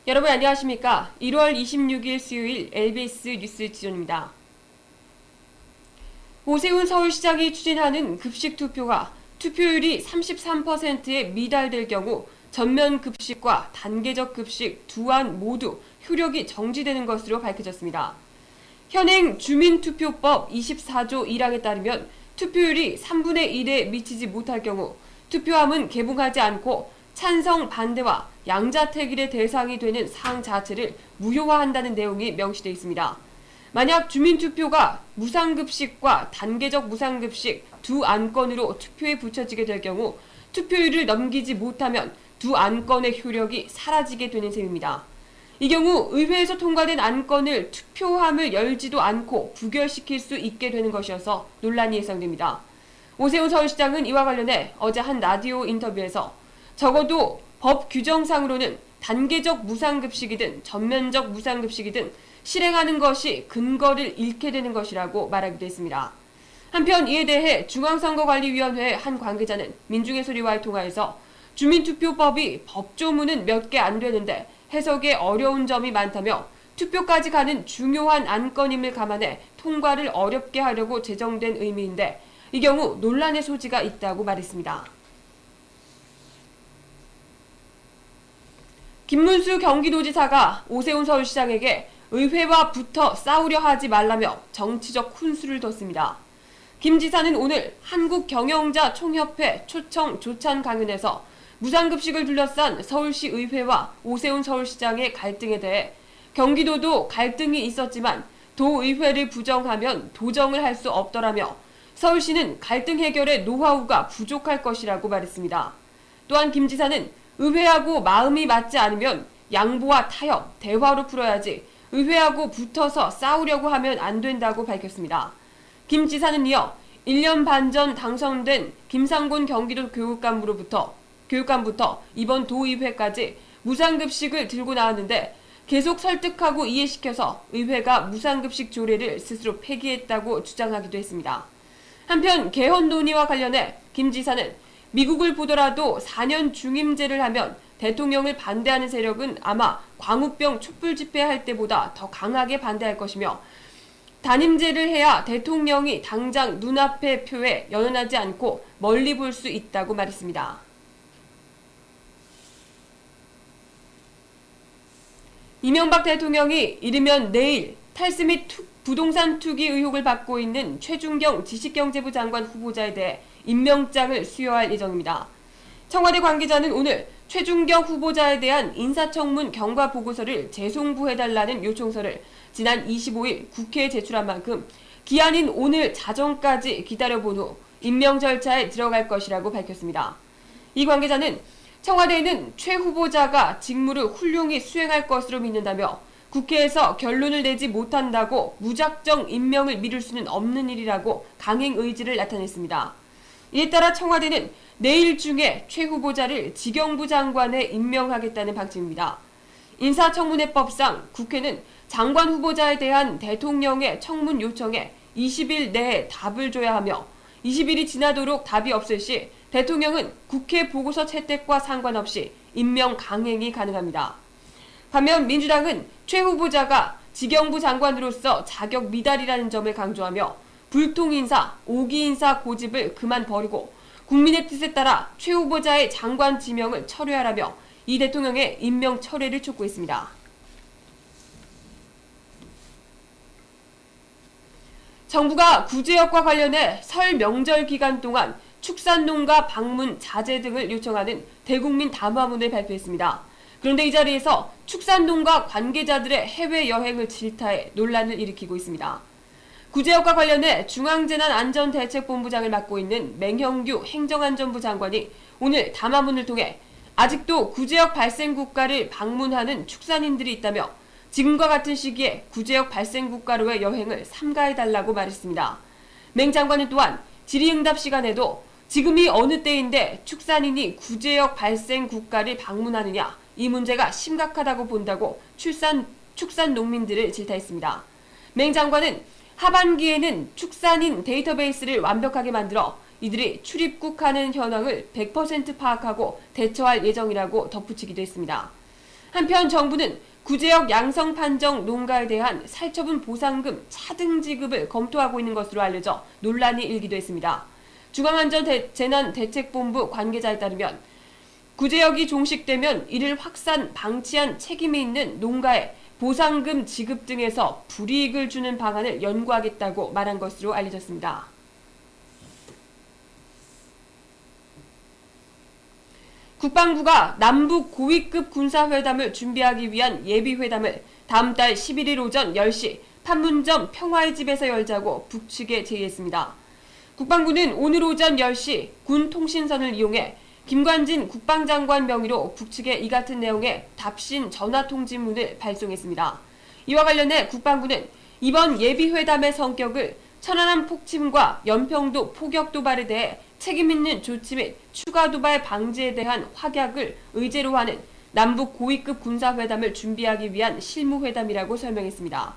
여러분 안녕하십니까? 1월 26일 수요일 LBS 뉴스 지존입니다. 오세훈 서울시장이 추진하는 급식투표가 투표율이 33%에 미달될 경우 전면 급식과 단계적 급식 두 안 모두 효력이 정지되는 것으로 밝혀졌습니다. 현행 주민투표법 24조 1항에 따르면 투표율이 3분의 1에 미치지 못할 경우 투표함은 개봉하지 않고 찬성, 반대와 양자택일의 대상이 되는 사항 자체를 무효화한다는 내용이 명시되어 있습니다. 만약 주민투표가 무상급식과 단계적 무상급식 두 안건으로 투표에 붙여지게 될 경우 투표율을 넘기지 못하면 두 안건의 효력이 사라지게 되는 셈입니다. 이 경우 의회에서 통과된 안건을 투표함을 열지도 않고 부결시킬 수 있게 되는 것이어서 논란이 예상됩니다. 오세훈 서울시장은 이와 관련해 어제 한 라디오 인터뷰에서 적어도 법 규정상으로는 단계적 무상급식이든 전면적 무상급식이든 실행하는 것이 근거를 잃게 되는 것이라고 말하기도 했습니다. 한편 이에 대해 중앙선거관리위원회 한 관계자는 민중의 소리와의 통화에서 주민투표법이 법조문은 몇 개 안 되는데 해석에 어려운 점이 많다며 투표까지 가는 중요한 안건임을 감안해 통과를 어렵게 하려고 제정된 의미인데 이 경우 논란의 소지가 있다고 말했습니다. 김문수 경기도지사가 오세훈 서울시장에게 의회와 붙어 싸우려 하지 말라며 정치적 훈수를 뒀습니다. 김 지사는 오늘 한국경영자총협회 초청 조찬 강연에서 무상급식을 둘러싼 서울시 의회와 오세훈 서울시장의 갈등에 대해 경기도도 갈등이 있었지만 도의회를 부정하면 도정을 할 수 없더라며 서울시는 갈등 해결의 노하우가 부족할 것이라고 말했습니다. 또한 김 지사는 의회하고 마음이 맞지 않으면 양보와 타협, 대화로 풀어야지 의회하고 붙어서 싸우려고 하면 안 된다고 밝혔습니다. 김 지사는 이어 1년 반 전 당선된 김상곤 경기도 교육감부터 이번 도의회까지 무상급식을 들고 나왔는데 계속 설득하고 이해시켜서 의회가 무상급식 조례를 스스로 폐기했다고 주장하기도 했습니다. 한편 개헌 논의와 관련해 김 지사는 미국을 보더라도 4년 중임제를 하면 대통령을 반대하는 세력은 아마 광우병 촛불 집회할 때보다 더 강하게 반대할 것이며 단임제를 해야 대통령이 당장 눈앞의 표에 연연하지 않고 멀리 볼 수 있다고 말했습니다. 이명박 대통령이 이르면 내일 탈세 및 부동산 투기 의혹을 받고 있는 최준경 지식경제부 장관 후보자에 대해 임명장을 수여할 예정입니다. 청와대 관계자는 오늘 최준경 후보자에 대한 인사청문 경과 보고서를 재송부해달라는 요청서를 지난 25일 국회에 제출한 만큼 기한인 오늘 자정까지 기다려본 후 임명 절차에 들어갈 것이라고 밝혔습니다. 이 관계자는 청와대는 최 후보자가 직무를 훌륭히 수행할 것으로 믿는다며 국회에서 결론을 내지 못한다고 무작정 임명을 미룰 수는 없는 일이라고 강행 의지를 나타냈습니다. 이에 따라 청와대는 내일 중에 최 후보자를 지경부 장관에 임명하겠다는 방침입니다. 인사청문회법상 국회는 장관 후보자에 대한 대통령의 청문 요청에 20일 내에 답을 줘야 하며 20일이 지나도록 답이 없을 시 대통령은 국회 보고서 채택과 상관없이 임명 강행이 가능합니다. 반면 민주당은 최 후보자가 지경부 장관으로서 자격 미달이라는 점을 강조하며 불통인사, 오기인사 고집을 그만 버리고 국민의 뜻에 따라 최 후보자의 장관 지명을 철회하라며 이 대통령의 임명 철회를 촉구했습니다. 정부가 구제역과 관련해 설 명절 기간 동안 축산농가 방문 자제 등을 요청하는 대국민 담화문을 발표했습니다. 그런데 이 자리에서 축산농가 관계자들의 해외여행을 질타해 논란을 일으키고 있습니다. 구제역과 관련해 중앙재난안전대책본부장을 맡고 있는 맹형규 행정안전부 장관이 오늘 담화문을 통해 아직도 구제역 발생 국가를 방문하는 축산인들이 있다며 지금과 같은 시기에 구제역 발생 국가로의 여행을 삼가해달라고 말했습니다. 맹 장관은 또한 질의응답 시간에도 지금이 어느 때인데 축산인이 구제역 발생 국가를 방문하느냐 이 문제가 심각하다고 본다고 축산 농민들을 질타했습니다. 맹 장관은 하반기에는 축산인 데이터베이스를 완벽하게 만들어 이들이 출입국하는 현황을 100% 파악하고 대처할 예정이라고 덧붙이기도 했습니다. 한편 정부는 구제역 양성 판정 농가에 대한 살처분 보상금 차등 지급을 검토하고 있는 것으로 알려져 논란이 일기도 했습니다. 중앙안전재난대책본부 관계자에 따르면 구제역이 종식되면 이를 확산 방치한 책임이 있는 농가에 보상금 지급 등에서 불이익을 주는 방안을 연구하겠다고 말한 것으로 알려졌습니다. 국방부가 남북 고위급 군사회담을 준비하기 위한 예비회담을 다음 달 11일 오전 10시 판문점 평화의 집에서 열자고 북측에 제의했습니다. 국방부는 오늘 오전 10시 군 통신선을 이용해 김관진 국방장관 명의로 북측에 이 같은 내용의 답신 전화통지문을 발송했습니다. 이와 관련해 국방부는 이번 예비회담의 성격을 천안함 폭침과 연평도 포격 도발에 대해 책임있는 조치 및 추가 도발 방지에 대한 확약을 의제로 하는 남북 고위급 군사회담을 준비하기 위한 실무회담이라고 설명했습니다.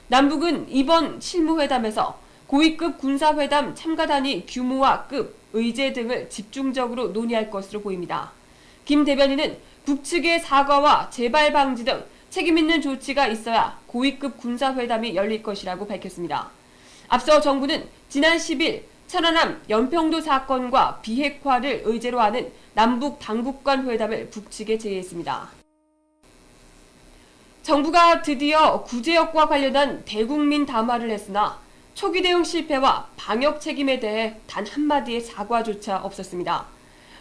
남북은 이번 실무회담에서 고위급 군사회담 참가단위 규모와 급, 의제 등을 집중적으로 논의할 것으로 보입니다. 김 대변인은 북측의 사과와 재발 방지 등 책임있는 조치가 있어야 고위급 군사회담이 열릴 것이라고 밝혔습니다. 앞서 정부는 지난 10일 천안함 연평도 사건과 비핵화를 의제로 하는 남북 당국간 회담을 북측에 제의했습니다. 정부가 드디어 구제역과 관련한 대국민 담화를 했으나 초기 대응 실패와 방역 책임에 대해 단 한마디의 사과조차 없었습니다.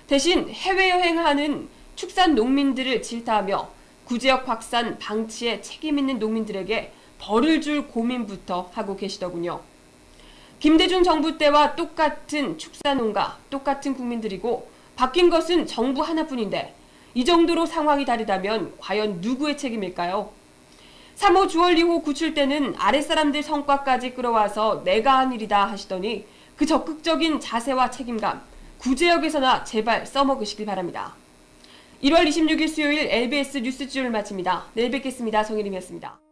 대신 해외여행하는 축산 농민들을 질타하며 구제역 확산 방치에 책임있는 농민들에게 벌을 줄 고민부터 하고 계시더군요. 김대중 정부 때와 똑같은 축산농가, 똑같은 국민들이고 바뀐 것은 정부 하나뿐인데 이 정도로 상황이 다르다면 과연 누구의 책임일까요? 3호 주월 2호 구출 때는 아랫사람들 성과까지 끌어와서 내가 한 일이다 하시더니 그 적극적인 자세와 책임감, 구제역에서나 제발 써먹으시길 바랍니다. 1월 26일 수요일 LBS 뉴스지를 마칩니다. 내일 뵙겠습니다. 정혜림이었습니다.